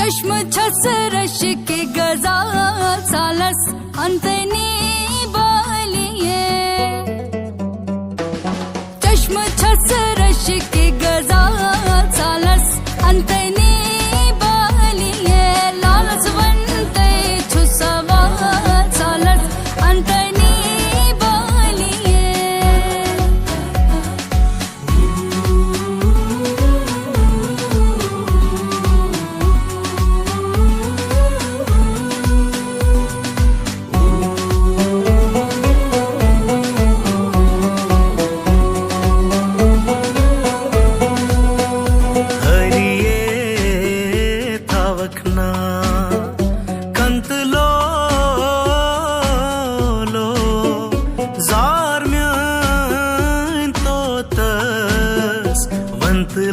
चष्म छस rush के Gaja सालस अंतनी बालिए चष्म छस rush के गजा सालस अंतनी बालिए लालस वंते छुसवा सालस अंतनी बालिए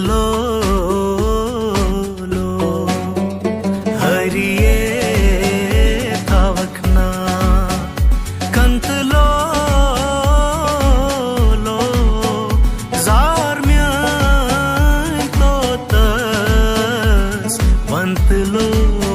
low low हरिये थावखना कंत low low जार म्याय तो तस वंत लो